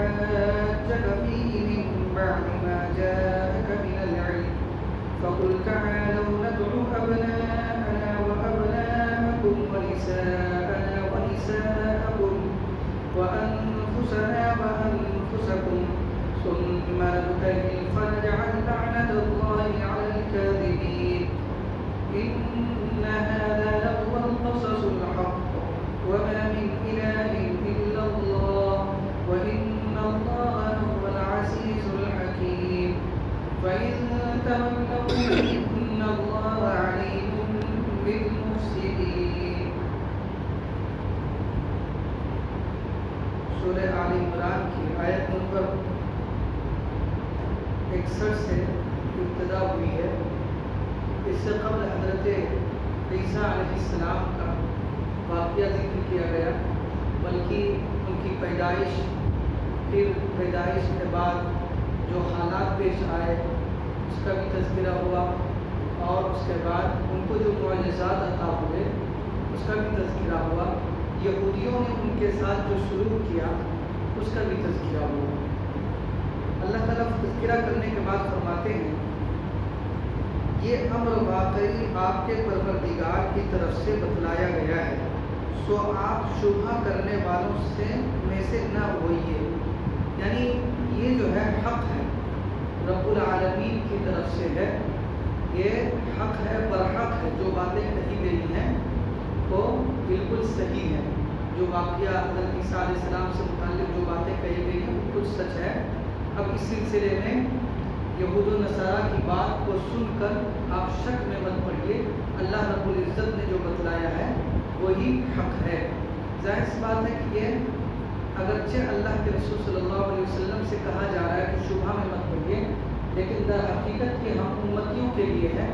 حاجك فيه من بعد ما جاءك من العلم فقل تعالوا ندع أبناءنا وأبناءكم ونساءنا ونساءكم وأنفسنا وأنفسكم ثم نبتهل فنجعل لعنة الله على الكاذبين إن هذا لهو القصص الحق وما من إله إلا الله وإن الله هو العزيز الحكيم فإن تولوا فإن الله عليم بالمفسدين. سورہ آل عمران کی آیت نمبر 61 سے ابتدا ہوئی ہے. اس سے قبل حضرت عیسیٰ علیہ السلام کا واقعہ ذکر کیا گیا، بلکہ ان کی پیدائش، پھر پیدائش کے بعد جو حالات پیش آئے اس کا بھی تذکرہ ہوا، اور اس کے بعد ان کو جو معجزات عطا ہوئے اس کا بھی تذکرہ ہوا. یہودیوں نے ان کے ساتھ جو سلوک کیا اس کا بھی تذکرہ ہوا. اللہ تعالیٰ تذکرہ کرنے کے بعد فرماتے ہیں یہ امر واقعی آپ کے پروردگار کی طرف سے بتلایا گیا ہے، سو آپ شبہ کرنے والوں میں سے نہ ہوئیے. یعنی یہ جو ہے حق ہے، رب العالمین کی طرف سے ہے، یہ حق ہے، برحق ہے. جو باتیں کہی گئی ہیں وہ بالکل صحیح ہے. جو واقعہ حضرت عیسیٰ علیہ السلام سے متعلق جو باتیں کہی گئی ہیں وہ کچھ سچ ہے. اب اس سلسلے میں یہود و نصارہ کی بات کو سن کر آپ شک میں مت پڑیے. اللہ رب العزت نے جو بتلایا ہے وہی حق ہے. ظاہر سی بات ہے کہ یہ اگرچہ اللہ کے رسول صلی اللہ علیہ وسلم سے کہا جا رہا ہے کہ شبہ میں مت پڑیے، لیکن در حقیقت یہ ہم امتیوں کے لیے ہے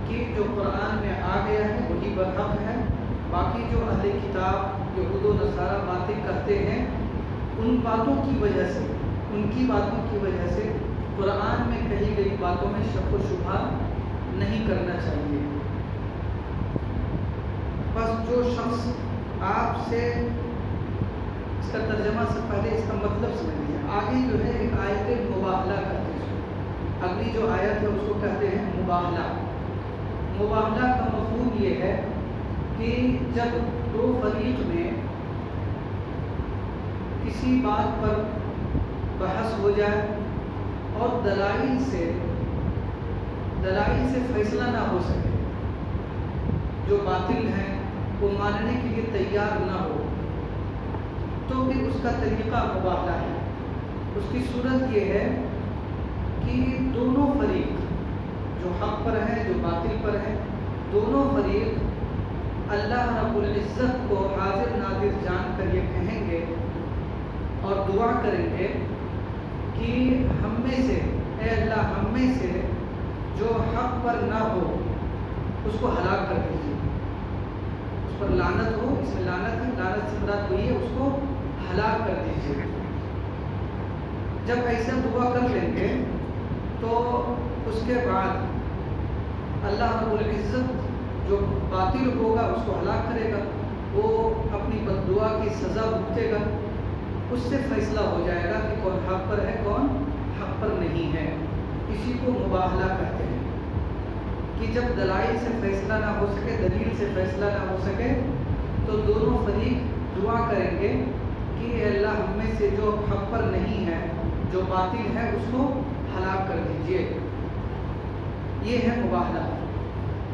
کہ جو قرآن میں آ گیا ہے وہی برحق ہے. باقی جو اہل کتاب یہود و نصارہ باتیں کرتے ہیں ان باتوں کی وجہ سے، ان کی باتوں کی وجہ سے قرآن میں کہی گئی باتوں میں شک و شبہ نہیں کرنا چاہیے. بس جو شخص آپ سے اس کا ترجمہ سے پہلے اس کا مطلب سمجھ لیا. آگے جو ہے ایک آیت مباہلہ کہتے ہیں، اگلی جو آیت ہے اس کو کہتے ہیں مباہلہ. مباہلہ کا مفہوم یہ ہے کہ جب دو فریق میں کسی بات پر بحث ہو جائے اور دلائل سے فیصلہ نہ ہو سکے، جو باطل ہیں وہ ماننے کے لیے تیار نہ ہو، تو پھر اس کا طریقہ مباہلہ ہے. اس کی صورت یہ ہے کہ دونوں فریق جو حق پر ہیں جو باطل پر ہیں، دونوں فریق اللہ رب العزت کو حاضر ناظر جان کر یہ کہیں گے اور دعا کریں گے کہ ہم میں سے، اے اللہ ہم میں سے جو حق پر نہ ہو اس کو ہلاک کر دیجیے، اس پر لعنت ہو. اس میں لعنت ہے، لعنت سے مراد ہوئی ہے اس کو ہلاک کر دیجیے. جب ایسا دعا کر لیں گے تو اس کے بعد اللہ رب العزت جو باطل ہوگا اس کو ہلاک کرے گا، وہ اپنی بد دعا کی سزا بھگتے گا. اس سے فیصلہ ہو جائے گا کہ کون حق پر ہے کون حق پر نہیں ہے. اسی کو مباہلہ کہتے ہیں کہ جب دلائل سے فیصلہ نہ ہو سکے، دلیل سے فیصلہ نہ ہو سکے، تو دونوں فریق دعا کریں گے کہ اے اللہ ہم میں سے جو حق پر نہیں ہے، جو باطل ہے اس کو ہلاک کر دیجیے. یہ ہے مباہلہ.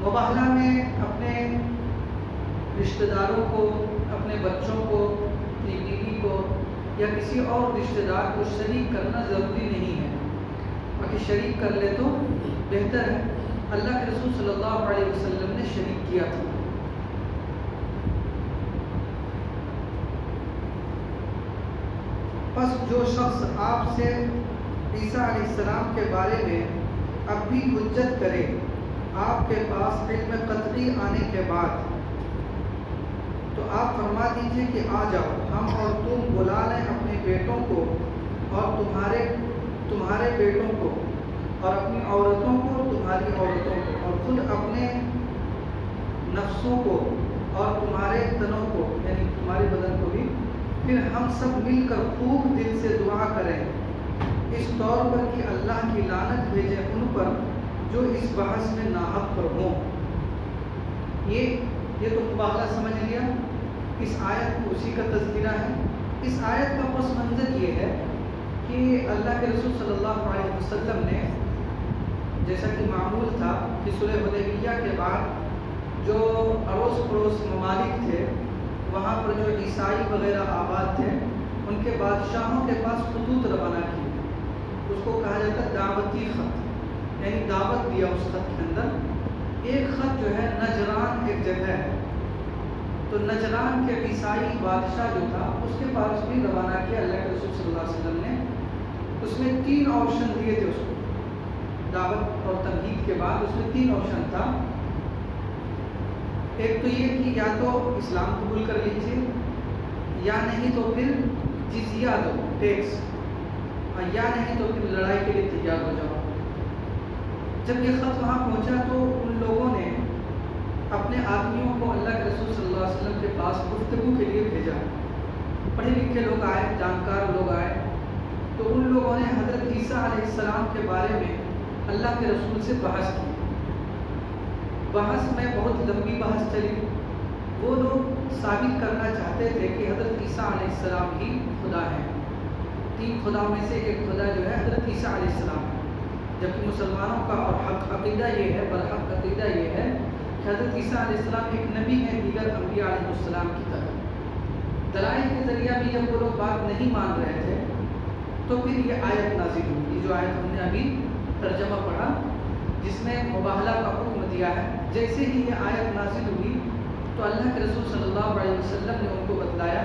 مباہلہ میں اپنے رشتہ داروں کو، اپنے بچوں کو، اپنی بیوی کو یا کسی اور رشتہ دار کو شریک کرنا ضروری نہیں ہے، باقی شریک کر لے تو بہتر ہے. اللہ کے رسول صلی اللہ علیہ وسلم نے شریک کیا تھا. بس جو شخص آپ سے عیسیٰ علیہ السلام کے بارے میں اب بھی حجت کرے آپ کے پاس علم قطعی آنے کے بعد، تو آپ فرما دیجئے کہ آ جاؤ، ہم اور تم بلا لیں اپنے بیٹوں کو اور تمہارے بیٹوں کو، اور اپنی عورتوں کو تمہاری عورتوں کو، اور خود اپنے نفسوں کو اور تمہارے تنوں کو، یعنی تمہارے بدن کو بھی پھر ہم سب مل کر خوب دل سے دعا کریں اس طور پر کہ اللہ کی لعنت بھیجے ان پر جو اس بحث میں ناحق پر ہوں۔ یہ تو مباحثہ سمجھ لیا۔ اس آیت کو اسی کا تذکرہ ہے۔ اس آیت کا پس منظر یہ ہے کہ اللہ کے رسول صلی اللہ علیہ وسلم نے جیسا کہ معمول تھا کہ صلح حدیبیہ کے بعد جو اڑوس پڑوس ممالک تھے وہاں پر جو عیسائی وغیرہ آباد تھے ان کے بادشاہوں کے پاس خطوط روانہ کی، اس کو کہا جاتا ہے دعوتی خط، یعنی دعوت دیا اس خط کے اندر۔ ایک خط جو ہے نجران ایک جگہ ہے، تو نجران کے عیسائی بادشاہ جو تھا اس کے پاس بھی روانہ کیا اللہ کے رسول صلی اللہ علیہ وسلم نے۔ اس میں 3 آپشن دیے تھے اس کو، دعوت اور تمہید کے بعد اس میں 3 آپشن تھا۔ ایک تو یہ کہ یا تو اسلام قبول کر لیجیے، یا نہیں تو پھر جزیہ دو، ٹیکس، یا نہیں تو پھر لڑائی کے لیے تیار ہو جاؤ۔ جب یہ خط وہاں پہنچا تو ان لوگوں نے اپنے آدمیوں کو اللہ کے رسول صلی اللہ علیہ وسلم کے پاس گفتگو کے لیے بھیجا۔ پڑھے لکھے لوگ آئے، جانکار لوگ آئے، تو ان لوگوں نے حضرت عیسیٰ علیہ السلام کے بارے میں اللہ کے رسول سے بحث کی۔ بحث میں بہت لمبی بحث چلی۔ وہ لوگ ثابت کرنا چاہتے تھے کہ حضرت عیسیٰ علیہ السلام ہی خدا ہے، 3 خدا میں سے ایک خدا جو ہے حضرت عیسیٰ علیہ السلام ہے، جبکہ مسلمانوں کا اور حق عقیدہ یہ ہے، برحق عقیدہ یہ ہے کہ حضرت عیسیٰ علیہ السلام ایک نبی ہے دیگر انبیاء علیہ السلام کی طرح۔ دلائل کے ذریعہ بھی جب وہ لوگ بات نہیں مان رہے تھے تو پھر یہ آیت نازل ہوئی، یہ جو آیت ہم نے ابھی ترجمہ پڑھا جس میں مباہلہ کا حکم دیا ہے۔ جیسے ہی یہ آیت نازل ہوئی تو اللہ کے رسول صلی اللہ علیہ وسلم نے ان کو بتلایا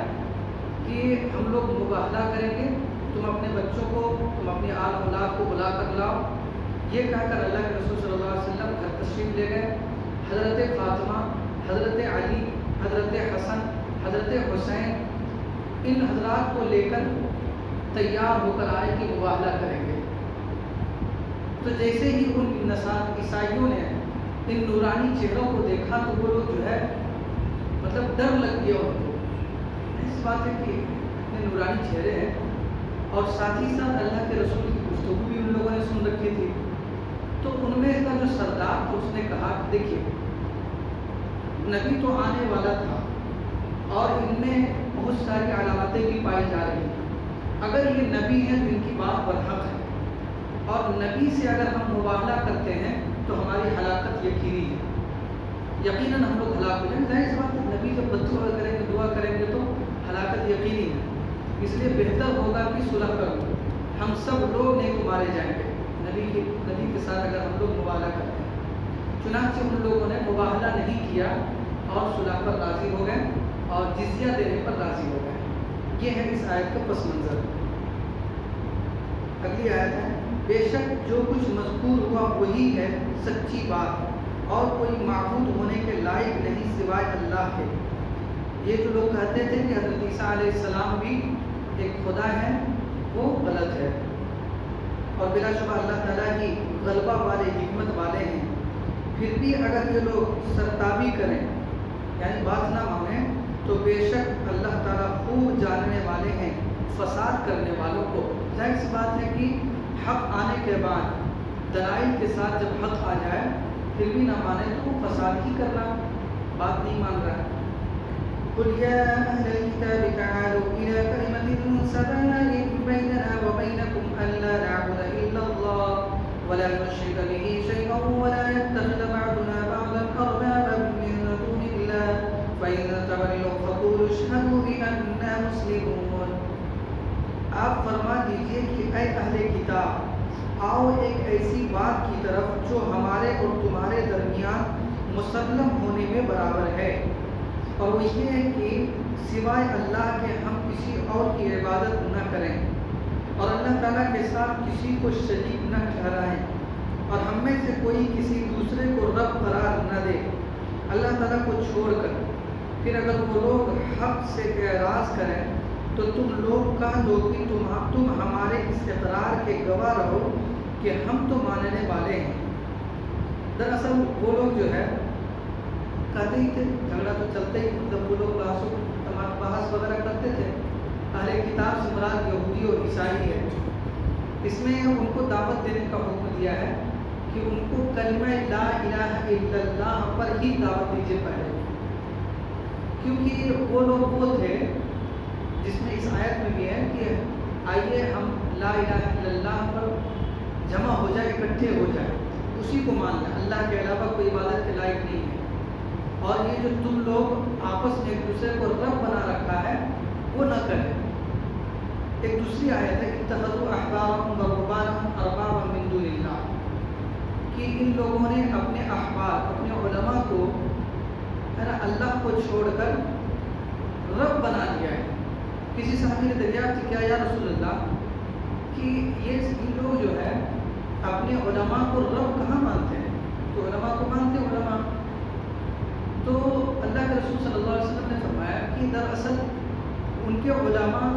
کہ ہم لوگ مباہلہ کریں گے، تم اپنے بچوں کو، تم اپنی آل اولاد کو بلا کر لاؤ۔ یہ کہہ کر اللہ کے رسول صلی اللہ علیہ وسلم گھر تشریف لے گئے۔ حضرت فاطمہ، حضرت علی، حضرت حسن، حضرت حسین، ان حضرات کو لے کر تیار ہو کر آئے کہ مباہلہ کریں گے۔ تو جیسے ہی ان عیسائیوں نے ان نورانی چہروں کو دیکھا تو وہ لوگ جو ہے مطلب ڈر لگ گیا ان کو۔ اس بات ہے کہ اتنے نورانی چہرے ہیں اور ساتھ ہی ساتھ اللہ کے رسول کی گفتگو بھی ان لوگوں نے سن رکھی تھی۔ تو ان میں کا جو سردار تھا اس نے کہا کہ دیکھیے نبی تو آنے والا تھا اور ان میں بہت ساری علامتیں بھی پائی جا رہی ہیں، اگر یہ نبی ہے تو ان کی بات برحق ہے، اور نبی سے اگر ہم مباہلہ کرتے ہیں تو ہماری ہلاکت یقینی ہے، یقیناً ہم لوگ ہلاک ہو جائیں۔ ظاہر سی بات ہے نبی جب بددعا کریں گے، دعا کریں گے تو ہلاکت یقینی ہے، اس لیے بہتر ہوگا کہ صلح کرو، ہم سب لوگ نہیں تو مارے جائیں گے نبی کے ساتھ اگر ہم لوگ مباہلہ کرتے ہیں۔ چنانچہ ان لوگوں نے مباہلہ نہیں کیا اور صلح پر راضی ہو گئے اور جزیہ دینے پر راضی ہو گئے۔ یہ ہے اس آیت کا پس منظر۔ اگلی آیت ہے، بے شک جو کچھ مذکور ہوا وہی ہے سچی بات، اور کوئی معبود ہونے کے لائق نہیں سوائے اللہ کے۔ یہ جو لوگ کہتے تھے کہ حضرت عیسیٰ علیہ السلام بھی ایک خدا ہے، وہ غلط ہے، اور بلا شبہ اللہ تعالیٰ ہی غلبہ والے، حکمت والے ہیں۔ پھر بھی اگر یہ لوگ سرتابی کریں یعنی بات نہ مانیں تو بے شک اللہ تعالیٰ خوب جاننے والے ہیں فساد کرنے والوں کو۔ ظاہر سی بات ہے کہ حق آنے کے بعد دلائل کے ساتھ جب حق آ جائے پھر بھی نہ مانے تو وہ فساد ہی کر رہا، بات نہیں مان رہا ہے۔ قل يا أهل الكتاب تعالوا إلى كلمة سواء بيننا وبينكم ألا نعبد إلا الله ولا نشرك به شيئا ولا يتخذ بعضنا بعضا أربابا من دون الله فإن تولوا فقولوا اشهدوا بأننا مسلمون۔ آپ فرما دیجئے کہ اے اہل کتاب، آؤ ایک ایسی بات کی طرف جو ہمارے اور تمہارے درمیان مسلم ہونے میں برابر ہے، اور وہ یہ ہے کہ سوائے اللہ کے ہم کسی اور کی عبادت نہ کریں اور اللہ تعالیٰ کے ساتھ کسی کو شریک نہ ٹھہرائیں، اور ہم میں سے کوئی کسی دوسرے کو رب قرار نہ دے اللہ تعالیٰ کو چھوڑ کر۔ پھر اگر وہ لوگ حق سے اعراض کریں تو تم لوگ کہہ دو کہ تم ہمارے اس اقرار کے گواہ رہو کہ ہم تو ماننے والے ہیں۔ دراصل وہ لوگ جو ہے کہتے ہی تھے، جھگڑا تو چلتا ہی، مطلب وہ لوگ بحث وغیرہ کرتے تھے اہل کتاب سے مراد یہودی اور عیسائی ہے، اس میں ان کو دعوت دینے کا حکم دیا ہے کہ ان کو کلمہ لا الہ الا اللہ پر ہی دعوت دیجیے پہلے، کیونکہ وہ لوگ وہ تھے جس میں اس آیت میں بھی ہے کہ آئیے ہم لا الہ الا اللہ پر جمع ہو جائے، اکٹھے ہو جائے، اسی کو مان لیں، اللہ کے علاوہ کوئی عبادت کے لائق نہیں ہے، اور یہ جو تم لوگ آپس میں ایک دوسرے کو رب بنا رکھا ہے وہ نہ کریں۔ ایک دوسری آیت ہے اتخذوا احبارهم ورهبانهم اربابا من دون اللہ، کہ ان لوگوں نے اپنے احبار، اپنے علماء کو ہے نا اللہ کو چھوڑ کر رب بنا لیا ہے۔ کسی صحابی نے دریافت کیا یا رسول اللہ کہ یہ لوگ جو ہے اپنے علماء کو رب کہاں مانتے ہیں؟ تو علماء کو مانتے ہیں علماء، تو اللہ کے رسول صلی اللہ علیہ وسلم نے فرمایا کہ دراصل ان کے علماء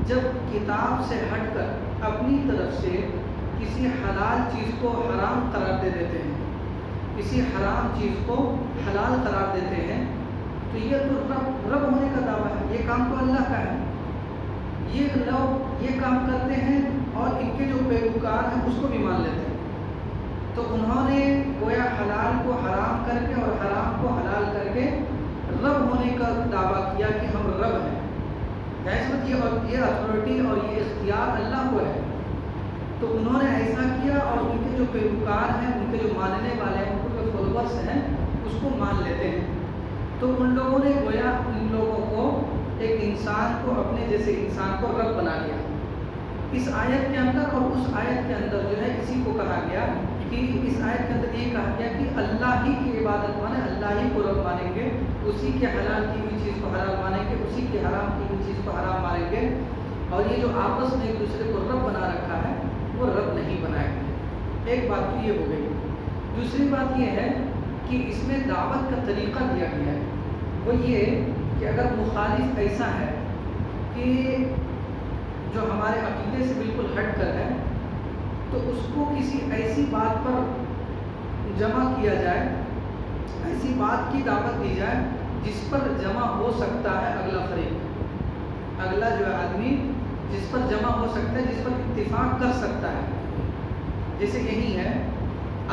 جب کتاب سے ہٹ کر اپنی طرف سے کسی حلال چیز کو حرام قرار دے دیتے ہیں، کسی حرام چیز کو حلال قرار دیتے ہیں، تو یہ تو رب ہونے کا دعویٰ ہے، یہ کام تو اللہ کا ہے، یہ لوگ یہ کام کرتے ہیں اور ان کے جو پیروکار ہیں اس کو بھی مان لیتے ہیں۔ تو انہوں نے گویا حلال کو حرام کر کے اور حرام کو حلال کر کے رب ہونے کا دعویٰ کیا کہ ہم رب ہیں۔ یہ اتھارٹی اور یہ اختیار اللہ کو ہے، تو انہوں نے ایسا کیا اور ان کے جو پیروکار ہیں، ان کے جو ماننے والے ہیں، ان کے فالوورس ہیں، اس کو مان لیتے ہیں۔ تو ان لوگوں نے گویا ان لوگوں کو ایک انسان کو اپنے جیسے انسان کو رب بنا لیا۔ اس آیت کے اندر اور اس آیت کے اندر جو ہے اسی کو کہا گیا کہ اس آیت کے اندر یہ کہا گیا کہ اللہ ہی کی عبادت مانیں، اللہ ہی کو رب مانیں گے، اسی کے حلال کی ہوئی چیز کو حلال مانیں گے، اسی کے حرام کی ہوئی چیز کو حرام مانیں گے، اور یہ جو آپس میں ایک دوسرے کو رب بنا رکھا ہے وہ رب نہیں بنائیں گے۔ ایک بات تو یہ ہو گئی۔ دوسری بات یہ ہے کہ اس میں دعوت کا طریقہ دیا گیا ہے، وہ یہ کہ اگر مخالف ایسا ہے کہ جو ہمارے عقیدے سے بالکل ہٹ کر ہے، تو اس کو کسی ایسی بات پر جمع کیا جائے، ایسی بات کی دعوت دی جائے جس پر جمع ہو سکتا ہے اگلا فریق، اگلا جو آدمی جس پر جمع ہو سکتا ہے، جس پر اتفاق کر سکتا ہے۔ جیسے یہی ہے،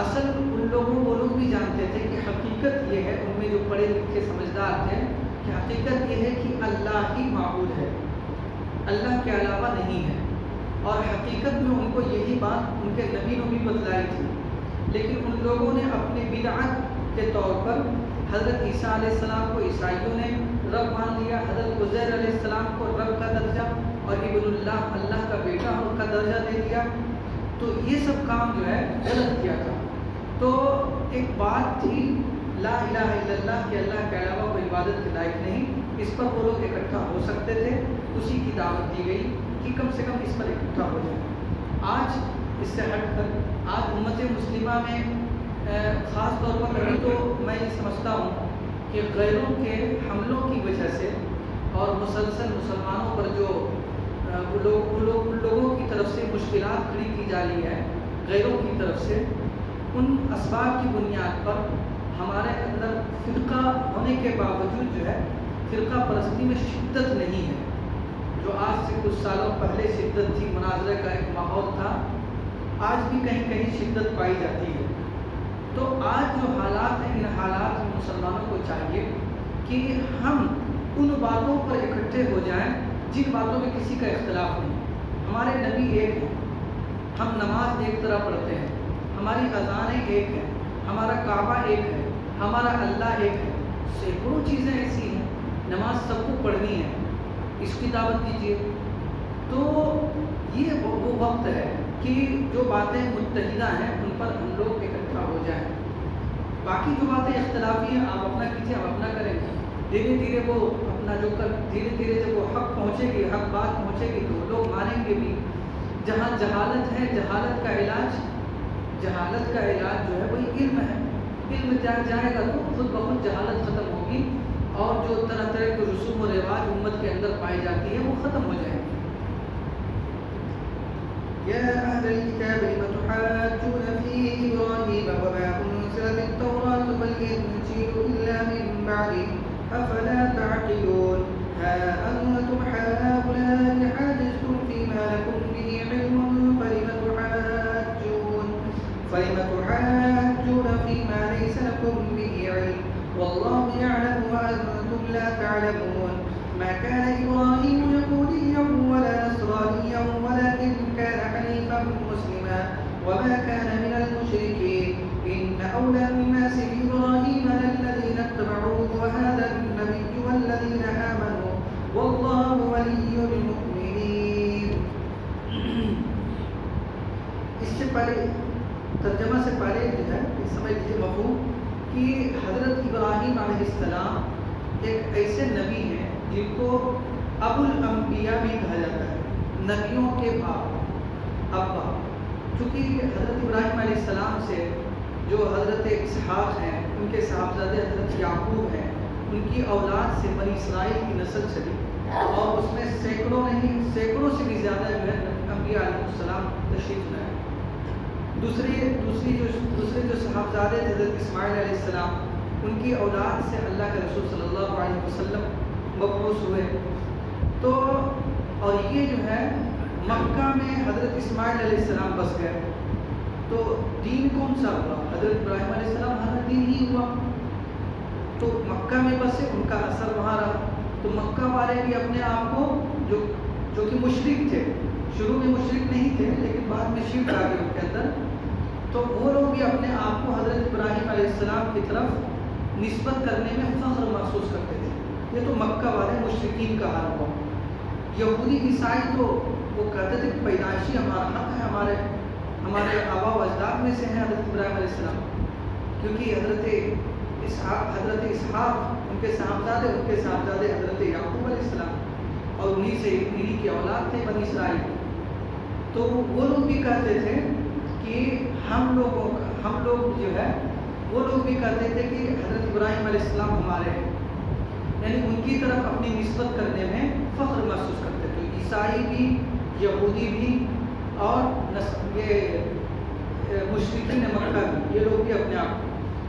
اصل ان لوگوں وہ لوگ بھی جانتے تھے کہ حقیقت یہ ہے، ان میں جو پڑھے لکھے سمجھدار تھے، کہ حقیقت یہ ہے کہ اللہ ہی معبود ہے، اللہ کے علاوہ نہیں ہے، اور حقیقت میں ان کو یہی بات ان کے نبی نے بھی بتلائی تھی، لیکن ان لوگوں نے اپنے بدعت کے طور پر حضرت عیسیٰ علیہ السلام کو عیسائیوں نے رب مان لیا، حضرت عزیر علیہ السلام کو رب کا درجہ اور ابن اللہ، اللہ کا بیٹا ان کا درجہ دے دیا، تو یہ سب کام جو ہے غلط کیا تھا۔ تو ایک بات تھی لا الہ الا اللہ کہ اللہ کے علاوہ کوئی عبادت کے لائق نہیں، اس پر وہ لوگ اکٹھا ہو سکتے تھے، اسی کی دعوت دی گئی کہ کم سے کم اس پر اکٹھا ہو جائے۔ آج اس سے ہٹ کر آج امت مسلمہ میں خاص طور پر ابھی تو میں یہ سمجھتا ہوں کہ غیروں کے حملوں کی وجہ سے اور مسلسل مسلمانوں پر جو ان لوگوں کی طرف سے مشکلات کھڑی کی جا رہی ہے غیروں کی طرف سے، ان اسباب کی بنیاد پر ہمارے اندر فرقہ ہونے کے باوجود جو ہے فرقہ پرستی میں شدت نہیں ہے۔ جو آج سے کچھ سالوں پہلے شدت تھی، مناظرے کا ایک ماحول تھا، آج بھی کہیں کہیں شدت پائی جاتی ہے۔ تو آج جو حالات ہیں، ان حالات میں مسلمانوں کو چاہیے کہ ہم ان باتوں پر اکٹھے ہو جائیں جن باتوں میں کسی کا اختلاف نہیں۔ ہمارے نبی ایک ہیں، ہم نماز ایک طرح پڑھتے ہیں، ہماری اذانیں ایک ہیں، ہمارا کعبہ ایک ہے، ہمارا اللہ ایک ہے، سینکڑوں چیزیں ایسی ہیں، نماز سب کو پڑھنی ہے، اس کی دعوت دیجیے۔ تو یہ وہ وقت ہے کہ جو باتیں متحدہ ہیں ان پر ہم لوگ اکٹھا ہو جائیں۔ باقی جو باتیں اختلافی ہیں آپ اپنا کیجیے، ہم اپنا کریں گے، دھیرے دھیرے وہ اپنا جو دھیرے دھیرے جب وہ حق پہنچے گی، حق بات پہنچے گی تو لوگ مانیں گے بھی۔ جہاں جہالت ہے، جہالت کا علاج جو ہے وہی علم ہے، علم جائے گا تو خود بخود جہالت ختم ہوگی، اور جو طرح طرح کے رسوم و رواج امت کے اندر پائی جاتی ہے وہ ختم ہو جائے گی۔ یا اہل الکتاب لم تحاجون فی ابراہیم وما انزلت التوراۃ والانجیل الا من بعدہ افلا تعقلون۔ ها أنتم هؤلاء حاجزتم فيما لكم به علم فلم تحاجون فيما ليس لكم به علم والله يعلم وأنتم لا تعلمون ما كان إبراهيم يهوديا ولا نصرانيا ولكن كان حنيفا مسلما وما كان من المشركين إن أولى الناس بإبراهيم للذين اتبعوه وهذا النبي والذين آمنوا والله ولي المؤمنين. اس سے پہلے ترجمہ سے پہلے جو ہے سمجھ لیجیے مفہوم کہ حضرت ابراہیم علیہ السلام ایک ایسے نبی ہیں جن کو ابو الانبیاء بھی کہا جاتا ہے، نبیوں کے باپ، ابا. چونکہ حضرت ابراہیم علیہ السلام سے جو حضرت اسحاق ہیں، ان کے صاحبزادے حضرت یعقوب ہیں، ان کی اولاد سے بنی اسرائیل کی نسل چلی اور اس میں سینکڑوں سے بھی زیادہ جو ہے انبیاء علیہ السلام تشریف لائے. دوسرے جو صاحبزادے تھے حضرت اسماعیل علیہ السلام، ان کی اولاد سے اللہ کے رسول صلی اللہ علیہ وسلم مبعوث ہوئے. تو اور یہ جو ہے مکہ میں حضرت اسماعیل علیہ السلام بس گئے. تو دین کون سا ہوا؟ حضرت ابراہیم علیہ السلام ہر دین ہی ہوا. تو مکہ میں بسے، ان کا اثر وہاں رہا. تو مکہ والے بھی اپنے آپ کو جو کہ مشرک تھے، شروع میں مشرک نہیں تھے لیکن بعد میں شرک آ گئے ان کے اندر، تو وہ لوگ بھی اپنے آپ کو حضرت ابراہیم علیہ السلام کی طرف نسبت کرنے میں فخر محسوس کرتے تھے. یہ تو مکہ والے مشرکین کا حال ہوا. یہودی عیسائی تو وہ کہتے تھے کہ پیدائشی ہمارا حق ہے، ہمارے آبا و اجداد میں سے ہیں حضرت ابراہیم علیہ السلام، کیونکہ حضرت اسحاق ان کے صاحبزادے حضرت یعقوب علیہ السلام اور انہی کی اولاد تھے بنی اسرائیل. تو وہ لوگ بھی کہتے تھے کہ ہم لوگ جو ہے وہ لوگ بھی کہتے تھے کہ حضرت ابراہیم علیہ السلام ہمارے ہیں، یعنی ان کی طرف اپنی نسبت کرنے میں فخر محسوس کرتے تھے. عیسائی بھی، یہودی بھی اور یہ مشرکین مکہ بھی، یہ لوگ بھی اپنے آپ.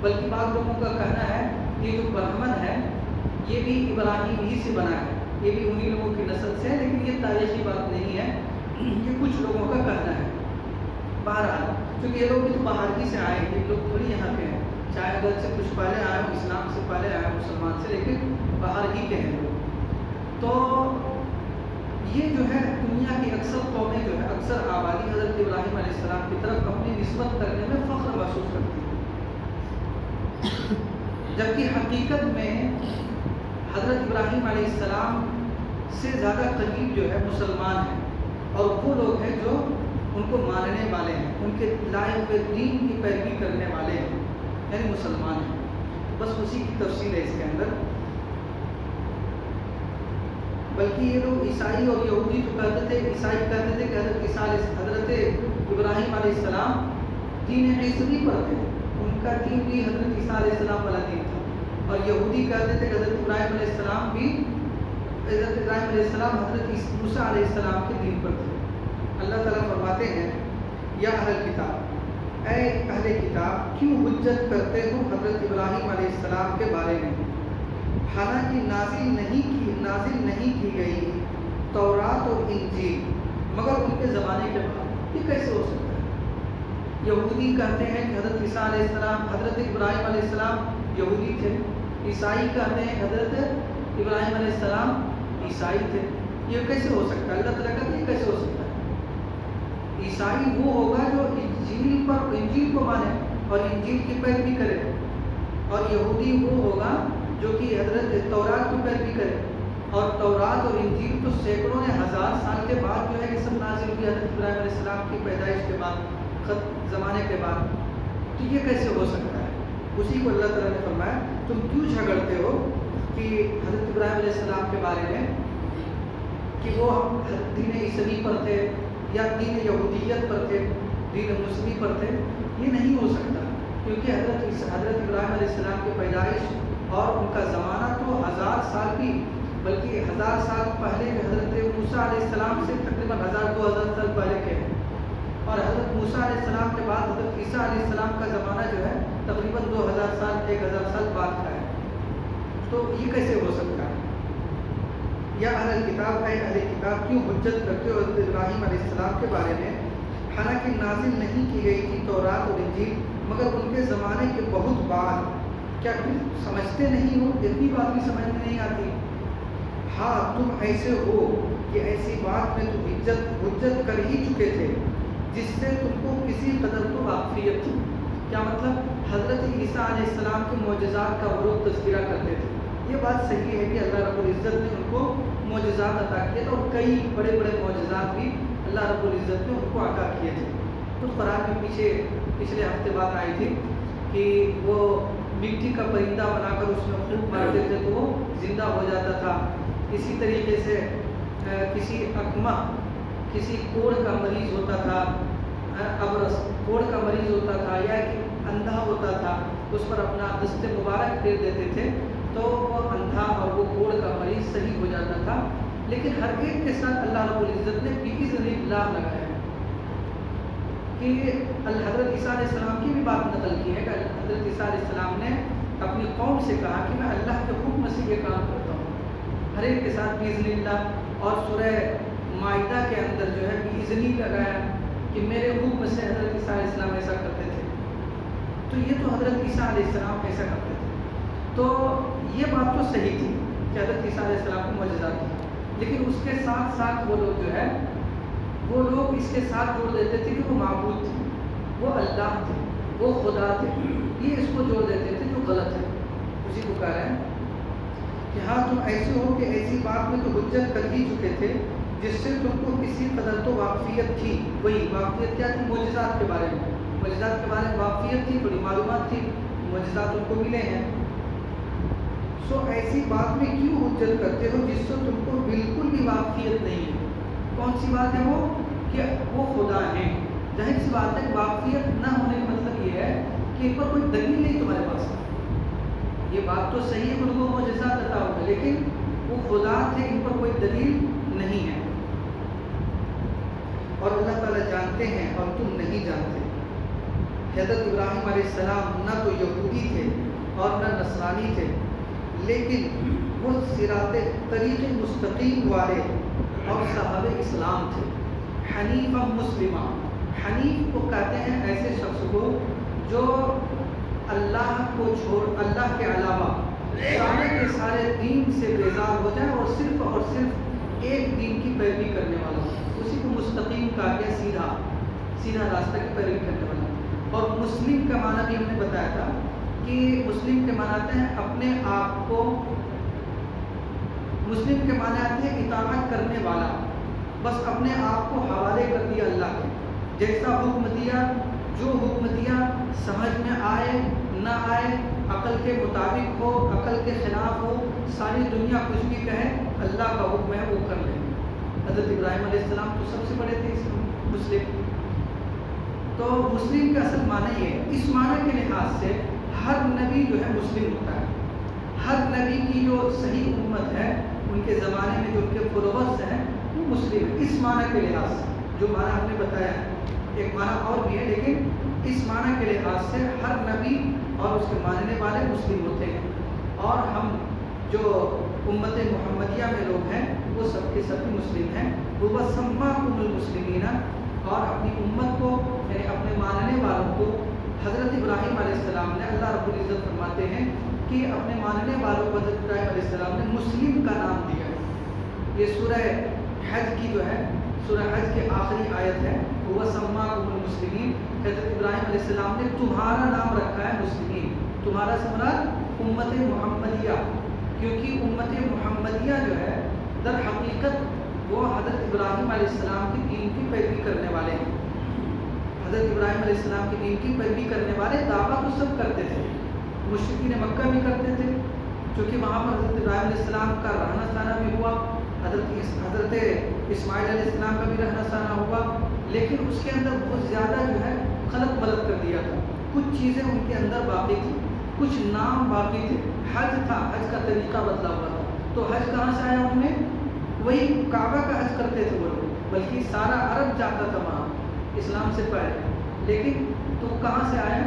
بلکہ بعض لوگوں کا کہنا ہے یہ جو برہمن ہے یہ بھی ابراہیم ہی سے بنا ہے، یہ بھی انہی لوگوں کی نسل سے ہے، لیکن یہ تاریخی بات نہیں ہے، یہ کچھ لوگوں کا کہنا ہے. بہرحال کیونکہ یہ لوگ بھی تو باہر ہی سے آئے ہیں، یہ لوگ تھوڑی یہاں کے ہیں، چاہے اگر سے کچھ پہلے آئے ہوں، اسلام سے پہلے آئے ہوں، مسلمان سے، لیکن باہر ہی کے ہیں لوگ. تو یہ جو ہے دنیا کی اکثر قومیں جو ہے اکثر آبادی حضرت ابراہیم علیہ السلام کی طرف اپنی نسبت کرنے میں فخر محسوس کرتی ہے، جبکہ حقیقت میں حضرت ابراہیم علیہ السلام سے زیادہ قریب جو ہے مسلمان ہیں، اور وہ لوگ ہیں جو ان کو ماننے والے ہیں، ان کے لائے ہوئے دین کی پیروی کرنے والے ہیں، یعنی مسلمان ہیں. بس اسی کی تفصیل ہے اس کے اندر. بلکہ یہ لوگ عیسائی اور یہودی تو کہتے تھے کہ حضرت ابراہیم علیہ السلام دین عیسوی پر تھے، ان کا دین بھی حضرت عیسیٰ علیہ السلام والا دین تھا. اور یہودی کہتے تھے کہ حضرت ابراہیم علیہ السلام حضرت موسیٰ علیہ السلام کے دین پر تھے. اللہ تعالیٰ فرماتے ہیں یا اہل کتاب، اے اہل کتاب کیوں حجت کرتے ہو حضرت ابراہیم علیہ السلام کے بارے میں، حالانکہ نازل نہیں کی گئی تورات اور انجیل مگر ان کے زمانے کے بعد. یہ کیسے ہو سکتا ہے؟ یہودی کہتے ہیں کہ حضرت عیسیٰ علیہ السلام، حضرت ابراہیم علیہ السلام یہودی تھے. عیسائی کہتے ہیں حضرت ابراہیم علیہ السلام عیسائی تھے. یہ کیسے ہو سکتا ہے؟ اللہ تعالیٰ کہتے ہیں یہ کیسے ہو سکتا ہے؟ عیسائی وہ ہوگا جو انجیل کو مانے اور انجیل کی پیروی کرے، اور یہودی وہ ہوگا جو کہ حضرت تورات کی پیروی کرے. اور تورات اور انجیل تو سینکڑوں نے ہزار سال کے بعد جو ہے یہ سب نازل ہوئی حضرت ابراہیم علیہ السلام کی پیدائش کے بعد، زمانے کے بعد. تو یہ کیسے ہو سکتا ہے؟ اسی کو اللہ تعالیٰ نے فرمایا تم کیوں جھگڑتے ہو کہ حضرت ابراہیم علیہ السلام کے بارے میں کہ وہ دین عیسوی پر تھے یا دین یہودیت پر تھے، دین مسلم پر تھے. یہ نہیں ہو سکتا، کیونکہ حضرت ابراہیم علیہ السلام کی پیدائش اور ان کا زمانہ تو 1000 سال بھی، بلکہ 1000 سال پہلے حضرت موسیٰ علیہ السلام سے تقریباً 1000-2000 سال پہلے کے ہیں. اور حضرت موسیٰ علیہ السلام کے بعد حضرت عیسیٰ علیہ السلام کا زمانہ جو ہے تقریباً 2000 سال 1000 سال بعد کا ہے. تو یہ کیسے ہو سکتا ہے؟ یا اہل کتاب، اے اہل کتاب کیوں حجت کرتے ہو حضرت ابراہیم علیہ السلام کے بارے میں، حالانکہ نازل نہیں کی گئی تھی تورات اور انجیل مگر ان کے زمانے کے بہت بعد، کیا تم سمجھتے نہیں ہو؟ اتنی بات بھی سمجھ میں نہیں آتی؟ ہاں تم ایسے ہو کہ ایسی بات میں تم حجت کر ہی چکے تھے جس سے تم کو کسی قدر تو واقفیت تھی۔ کیا مطلب؟ حضرت عیسیٰ علیہ السلام کے معجزات کا وہ لوگ تذکرہ کرتے تھے۔ یہ بات صحیح ہے کہ اللہ رب العزت نے ان کو معجزات عطا کیے تھے، اور کئی بڑے بڑے معجزات بھی اللہ رب العزت نے ان کو عطا کیے تھے۔ تو قرآن میں پچھلے ہفتے بات آئی تھی کہ وہ مٹی کا پرندہ بنا کر اس میں خوب مارتے تھے تو وہ زندہ ہو جاتا تھا۔ اسی طریقے سے کسی اکمہ، کسی کوڑ کا مریض ہوتا تھا، ابرس کوڑ کا مریض ہوتا تھا، یا کہ اندھا ہوتا تھا، اس پر اپنا دست مبارک پھیر دیتے تھے تو وہ اندھا اور وہ کوڑ کا مریض صحیح ہو جاتا تھا۔ لیکن ہر ایک کے ساتھ اللہ رب العزت نے بِإِذْنِ اللَّهِ لگایا ہے کہ حضرت عیسیٰ علیہ السلام کی بھی بات نقل کی ہے کہ حضرت عیسیٰ علیہ السلام نے اپنی قوم سے کہا کہ میں اللہ کے حکم سے یہ کام کرتا ہوں، ہر ایک کے ساتھ بِإِذْنِ اللَّهِ۔ اور سورہ مائدہ کے اندر جو ہے بِإِذْنِ لگایا کہ میرے حکم سے حضرت عیسیٰ علیہ السلام ایسا کرتے تھے۔ تو یہ تو حضرت عیسیٰ علیہ السلام ایسا کرتے تھے، تو یہ بات تو صحیح تھی کہ حضرت عیسیٰ علیہ السلام کو معجزات تھے، لیکن اس کے ساتھ ساتھ وہ لوگ جو ہے وہ لوگ اس کے ساتھ جوڑ دیتے تھے کہ وہ معبود تھے، وہ اللہ تھے، وہ خدا تھے، یہ اس کو جوڑ دیتے تھے جو غلط ہے۔ اسی کو کہہ رہے ہیں کہ ہاں تم ایسے ہو کہ ایسی بات میں تو حجت کر ہی چکے تھے جس سے تم کو کسی قدر تو واقفیت تھی۔ وہی واقفیت کیا تھی؟ معجزات کے بارے میں، معجزات کے بارے میں واقفیت تھی، بڑی معلومات تھی، معجزات ان کو ملے ہیں۔ سو ایسی بات میں کیوں حجت کرتے ہو جس سے تم کو بالکل بھی واقفیت نہیں ہے؟ کون سی بات ہے وہ؟ کہ وہ خدا ہیں۔ ظاہر سی بات ہے، واقفیت نہ ہونے کا مطلب یہ ہے کہ ان پر کوئی دلیل نہیں تمہارے پاس۔ یہ بات تو صحیح ہے کہ ان کو معجزات عطا ہوگا، لیکن وہ خدا تھے، ان پر کوئی دلیل نہیں ہے، اور اللہ تعالیٰ جانتے ہیں اور تم نہیں جانتے۔ حضرت ابراہیم علیہ السلام نہ تو یہودی تھے اور نہ نصرانی تھے، لیکن وہ صراط طریق مستقیم والے اور صاحب اسلام تھے۔ حنیف مسلمہ، حنیف کو کہتے ہیں ایسے شخص کو جو اللہ کو چھوڑ، اللہ کے علاوہ سارے کے سارے دین سے بیزار ہو جائے اور صرف ایک دین کی پیروی کرنے والا، اسی کو مستقیم کہا گیا، سیدھا راستہ کی پیروی کرنے والا۔ اور مسلم کا معنی بھی ہم نے بتایا تھا کہ مسلم کے معنی آتے ہیں اپنے آپ کو، مسلم کے معنی آتے ہیں اطاعت کرنے والا، بس اپنے آپ کو حوالے کر دیا اللہ کے، جیسا حکم دیا، جو حکم دیا سمجھ میں آئے نہ آئے، عقل کے مطابق ہو، عقل کے خلاف ہو، ساری دنیا کچھ بھی کہے، اللہ کا حکم ہے وہ کر لیں۔ حضرت ابراہیم علیہ السلام تو سب سے بڑے تھے مسلم۔ تو مسلم کا اصل معنی یہ ہے، اس معنی کے لحاظ سے ہر نبی جو ہے مسلم ہوتا ہے، ہر نبی کی جو صحیح امت ہے، ان کے زمانے میں جو ان کے فالوورز ہیں وہ مسلم ہے، اس معنی کے لحاظ سے جو معنی ہم نے بتایا ہے۔ ایک معنی اور بھی ہے، لیکن اس معنی کے لحاظ سے ہر نبی اور اس کے ماننے والے مسلم ہوتے ہیں، اور ہم جو امت محمدیہ میں لوگ ہیں وہ سب کے سب مسلم ہیں۔ وَسَمَّاكُمُ الْمُسْلِمِينَ، اور اپنی امت کو یعنی اپنے ماننے والوں کو، حضرت ابراہیم علیہ السلام نے، اللہ رب العزت فرماتے ہیں کہ اپنے ماننے والوں کو حضرت ابراہیم علیہ السلام نے مسلم کا نام دیا ہے۔ یہ سورہ حج کی جو ہے، سورہ حج کی آخری آیت ہے، وَسَمَّاكُمُ الْمُسْلِمِينَ، حضرت ابراہیم علیہ السلام نے تمہارا نام رکھا ہے مسلمین، تمہارا سے مراد امت محمدیہ، کیونکہ امت محمدیہ جو ہے در حقیقت وہ حضرت ابراہیم علیہ السلام کی دین کی پیروی کرنے والے ہیں۔ حضرت ابراہیم علیہ السلام کی دین کی پیروی کرنے والے دعویٰ تو سب کرتے تھے، مشرکین مکہ بھی کرتے تھے، کیونکہ وہاں پر حضرت ابراہیم علیہ السلام کا رہنا سہنا بھی ہوا، حضرت اسماعیل علیہ السلام کا بھی رہنا سہنا ہوا، لیکن اس کے اندر بہت زیادہ جو ہے خلط ملط کر دیا تھا، کچھ چیزیں ان کے اندر باقی تھیں، کچھ نام باقی تھے، حج تھا، حج کا طریقہ بدلا ہوا تھا، تو حج کہاں سے آیا ان میں؟ وہی کعبہ کا حج کرتے تھے وہ لوگ، بلکہ سارا عرب جاتا تھا وہاں اسلام سے پہلے، لیکن تو کہاں سے آیا؟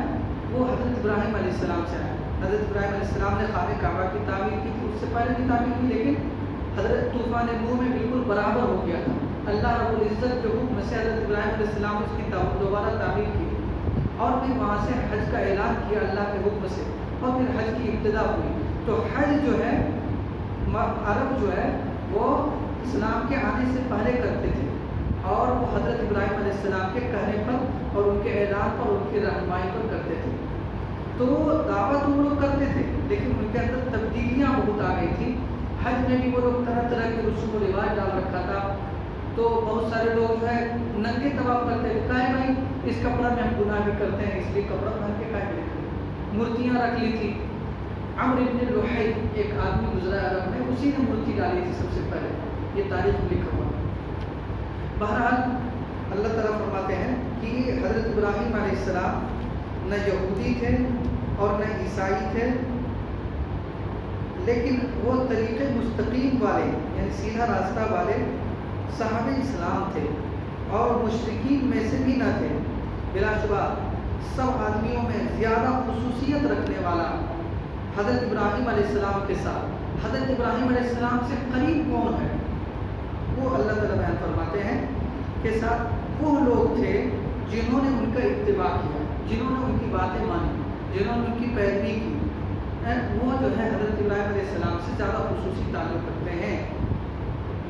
وہ حضرت ابراہیم علیہ السلام سے آیا۔ حضرت ابراہیم علیہ السلام نے خانہ کعبہ کی تعمیر کی تھی، اس سے پہلے بھی تعمیر کی، لیکن حضرت طوفان نوح میں بالکل برابر ہو گیا تھا. اللہ رب العزت کے حکم سے حضرت ابراہیم علیہ السلام نے اس کی دوبارہ تعمیر کی اور پھر وہاں سے حج کا اعلان کیا اللہ کے حکم سے, اور پھر حج کی ابتدا ہوئی. تو حج جو ہے عرب جو ہے وہ اسلام کے آنے سے پہلے کرتے تھے, اور وہ حضرت ابراہیم علیہ السلام کے کہنے پر اور ان کے اعلان پر, ان کی رہنمائی پر کرتے تھے. تو دعوت وہ لوگ کرتے تھے, لیکن ان کے اندر تبدیلیاں بہت آ گئی تھیں. حج میں بھی وہ لوگ طرح طرح کے رسوم و رواج ڈال رکھا تھا. تو بہت سارے لوگ جو ہے ننگے طواف کرتے تھے, کہا ہے بھائی اس کپڑا میں ہم گناہ بھی کرتے ہیں اس لیے کپڑا پہن کے کہا ہے. مورتیاں رکھ لی تھی. عمرو بن لحی ایک آدمی گزرا عرب میں, اسی نے مورتی ڈالی تھی سب سے پہلے, یہ تاریخ میں لکھا ہوا. بہرحال اللہ تعالیٰ فرماتے ہیں کہ حضرت ابراہیم علیہ السلام نہ یہودی تھے اور نہ عیسائی تھے, لیکن وہ طریقے مستقیم والے یعنی سیدھا راستہ والے صحابہ اسلام تھے, اور مشرکین میں سے بھی نہ تھے. بلا شبہ سب آدمیوں میں زیادہ خصوصیت رکھنے والا حضرت ابراہیم علیہ السلام کے ساتھ حضرت ابراہیم علیہ السلام سے قریب کون ہے, وہ اللہ تعالیٰ بیان فرماتے ہیں کہ ساتھ وہ لوگ تھے جنہوں نے ان کا اتباع کیا, جنہوں نے ان کی باتیں مانی, جنہوں نے ان کی پیروی کی. وہ جو ہے حضرت ابراہیم علیہ السلام سے زیادہ خصوصی تعلق رکھتے ہیں.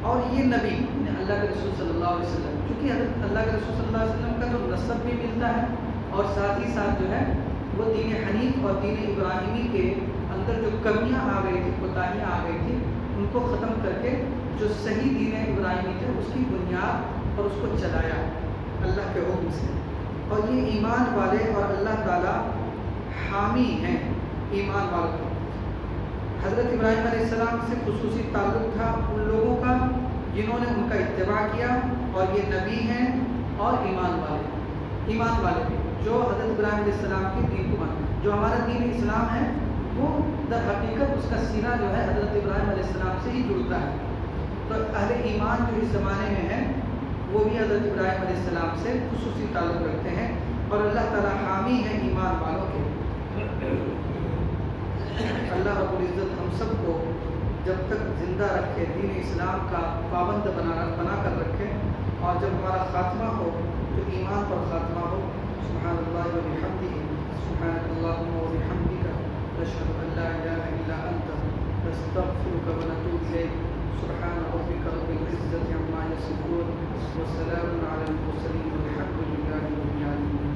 اور یہ نبی اللہ کے رسول صلی اللہ علیہ وسلم, چونکہ حضرت اللہ کے رسول صلی اللہ علیہ وسلم کا تو نسب بھی ملتا ہے, اور ساتھ ہی ساتھ جو ہے وہ دین حنیف اور دین ابراہیمی کے اندر جو کمیاں آ گئی تھی, کوتاہیاں آ گئی تھی, ان کو ختم کر کے جو صحیح دین ابراہیمی تھے اس کی بنیاد اور اس کو چلایا اللہ کے حکم سے. اور یہ ایمان والے اور اللہ تعالیٰ حامی ہیں ایمان والوں کو. حضرت ابراہیم علیہ السلام سے خصوصی تعلق تھا ان لوگوں کا جنہوں نے ان کا اتباع کیا, اور یہ نبی ہیں اور ایمان والے بھی جو حضرت ابراہیم علیہ السلام کے دین کو مانتے. جو ہمارا دین اسلام ہے وہ در حقیقت اس کا سینہ جو ہے حضرت ابراہیم علیہ السلام سے ہی جڑتا ہے. تو اہل ایمان جو اس زمانے میں ہے وہ بھی حضرت ابراہیم علیہ السلام سے خصوصی تعلق رکھتے ہیں, اور اللہ تعالیٰ حامی ہے ایمان والوں کے. اللہ رب العزت ہم سب کو جب تک زندہ رکھے دین اسلام کا پابند بنا کر رکھے, اور جب ہمارا خاتمہ ہو تو ایمان پر خاتمہ ہو. سبحان اللہ و بحمدہ, سبحانک اللہم و بحمدک, نشہد ان لا الہ الا انت, نستغفرک و نتوب الیک. سبحان ربک رب العزة عما یصفون, وسلام علی المرسلین, والحمد للہ رب العالمین.